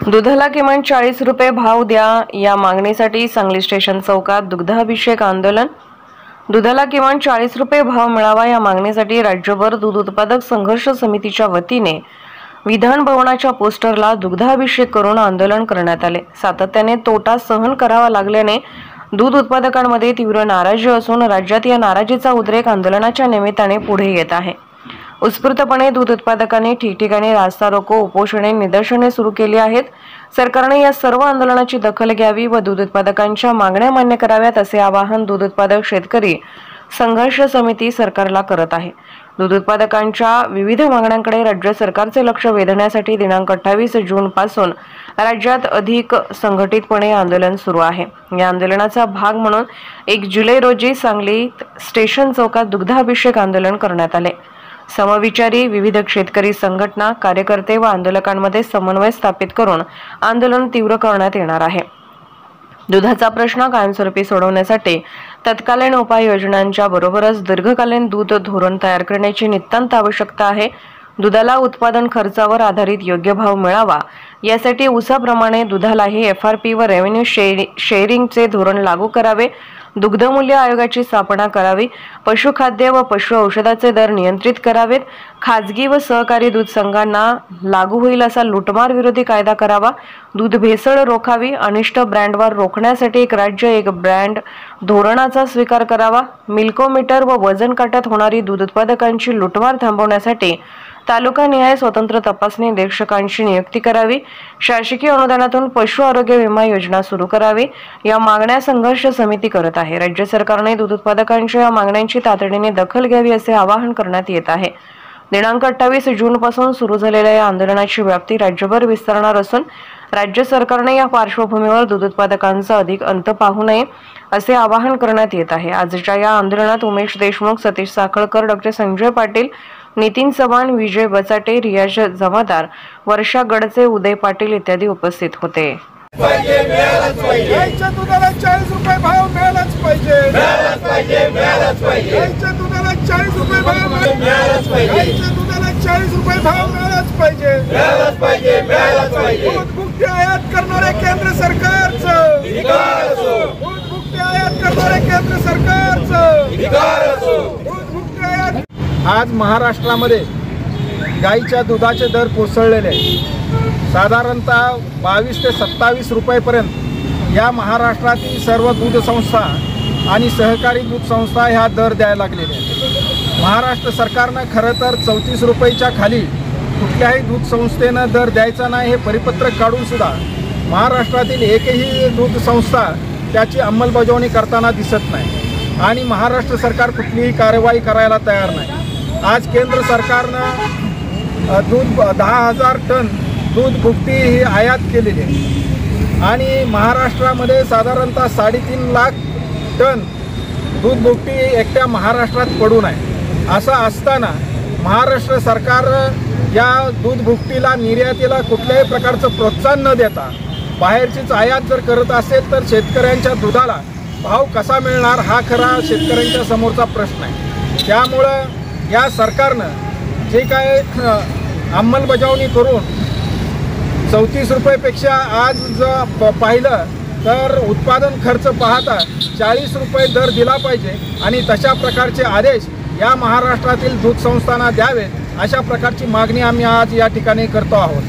दुधाला किमान 40 रुपये भाव द्या या मागणीसाठी सांगली स्टेशन चौकात दुग्धाभिषेक आंदोलन। दुधाला किमान 40 रुपये भाव मिळावा या मागणीसाठी राज्यभर दूध उत्पादक संघर्ष समितीच्या वतीने विधान भवनाच्या पोस्टरला दुग्धाभिषेक करून आंदोलन करण्यात आले। सातत्याने तोटा सहन करावा लागल्याने दूध उत्पादकांमध्ये तीव्र नाराजी असून राज्यात या नाराजीचा उद्रेक आंदोलनाच्या निमित्ताने पुढे येत आहे। उत्स्फूर्तपणे दूध उत्पादकांनी ठिकठिकाणी रास्ता रोको, उपोषणे, निदर्शने सुरू केली आहेत। सरकारने या सर्व आंदोलनाची दखल घ्यावी व दूध उत्पादकांच्या मागण्या मान्य कराव्यात असे आवाहन दूध उत्पादक शेतकरी संघर्ष समिती सरकारला करत आहे। दूध उत्पादकांच्या विविध मागण्यांकडे राज्य सरकारचे लक्ष वेधण्यासाठी दिनांक 28 जून पासून राज्यात अधिक संघटितपणे आंदोलन सुरू आहे। या आंदोलनाचा भाग म्हणून 1 जुलै रोजी सांगलीत स्टेशन चौकात दुग्धाभिषेक आंदोलन करण्यात आले। समविचारी विविध शेतकरी संघटना, कार्यकर्ते व आंदोलकांमध्ये समन्वय स्थापित करून आंदोलन तीव्र करण्यात येणार आहे। दुधाचा प्रश्न कायमस्वरूपी सोडवण्यासाठी तत्कालीन उपाययोजनांच्या बरोबरच दीर्घकालीन दूध धोरण तयार करण्याची नितांत आवश्यकता आहे। दुधाला उत्पादन खर्चावर आधारित योग्य भाव मिळावा यासाठी ऊसाप्रमाणे दुधालाही FRP व रेव्हेन्यू शेअरिंगचे धोरण लागू करावे। दुग्धमूल्य आयोगाची स्थापना करावी। पशुखाद्य व पशु औषधाचे दर नियंत्रित करावेत। खाजगी व सहकारी दूध संघांना लागू होईल असा लुटमार विरोधी कायदा करावा। दूध भेसळ रोखावी। अनिष्ट ब्रँडवर रोखण्यासाठी एक राज्य एक ब्रँड धोरणाचा स्वीकार करावा। मिल्कोमीटर व वजन काट्यात होणारी दूध उत्पादकांची लुटमार थांबवण्यासाठी तालुकानिहाय स्वतंत्र तपासणी निरीक्षकांची नियुक्ती करावी। शासकीय अनुदानातून पशु आरोग्य विमा योजना सुरू करावी। या मागण्या संघर्ष समिती करत आहे। राज्य सरकारने दूध उत्पादकांच्या या मागण्यांची तातडीने दखल घ्यावी असे आवाहन करण्यात येत आहे। दिनांक 28 जून पासून सुरू झालेल्या या आंदोलनाची व्याप्ती राज्यभर विस्तारणार असून राज्य सरकारने या पार्श्वभूमीवर दूध उत्पादकांचा अधिक अंत पाहू नये असे आवाहन करण्यात येत आहे। आजच्या या आंदोलनात उमेश देशमुख, सतीश साखळकर, डॉ. संजय पाटील, नितीन चव्हाण, विजय बचाटे, रियाज जमादार, वर्षा गडचे, उदय पाटील इत्यादी उपस्थित होते। गाईच्या दुधाला 40 रुपये भाव मिळालाच पाहिजे। गाईच्या दुधाला 40 रुपये भाव मिळालाच पाहिजे। गाईच्या दुधाला 40 रुपये भाव मिळालाच पाहिजे। दूध मुक्त आयात करणारे केंद्र सरकारचं दूध मुक्त आयात करणारे केंद्र सरकारचं दूध मुक्त आयात। आज महाराष्ट्रामध्ये गाईच्या दुधाचे दर कोसळलेले आहेत। साधारणतः 22 ते 27 रुपयेपर्यंत या महाराष्ट्रातील सर्व दूध संस्था आणि सहकारी दूध संस्था ह्या दर द्यायला लागलेल्या आहेत। महाराष्ट्र सरकारनं खरं तर 34 रुपयाच्या खाली कुठल्याही दूध संस्थेनं दर द्यायचा नाही हे परिपत्रक काढून सुद्धा महाराष्ट्रातील एकही दूध संस्था त्याची अंमलबजावणी करताना दिसत नाही आणि महाराष्ट्र सरकार कुठलीही कारवाई करायला तयार नाही। आज केंद्र सरकारनं दूध 10,000 टन दूध भुकटी ही आयात केलेली आहे आणि महाराष्ट्रामध्ये साधारणतः 3.5 लाख टन दूध भुकटी एकट्या महाराष्ट्रात पडून आहे। असं असताना महाराष्ट्र सरकार या दूध भुकटीला निर्यातीला कुठल्याही प्रकारचं प्रोत्साहन न देता बाहेरचीच आयात जर करत असेल तर शेतकऱ्यांच्या दुधाला भाव कसा मिळणार हा खरा शेतकऱ्यांच्या समोरचा प्रश्न आहे। त्यामुळं या सरकारनं जे काय अंमलबजावणी करून 34 रुपयेपेक्षा आज जर पाहिलं तर उत्पादन खर्च पाहता 40 रुपये दर दिला पाहिजे आणि तशा प्रकारचे आदेश या महाराष्ट्रातील दूध संस्थांना द्यावेत अशा प्रकारची मागणी आम्ही आज या ठिकाणी करतो आहोत।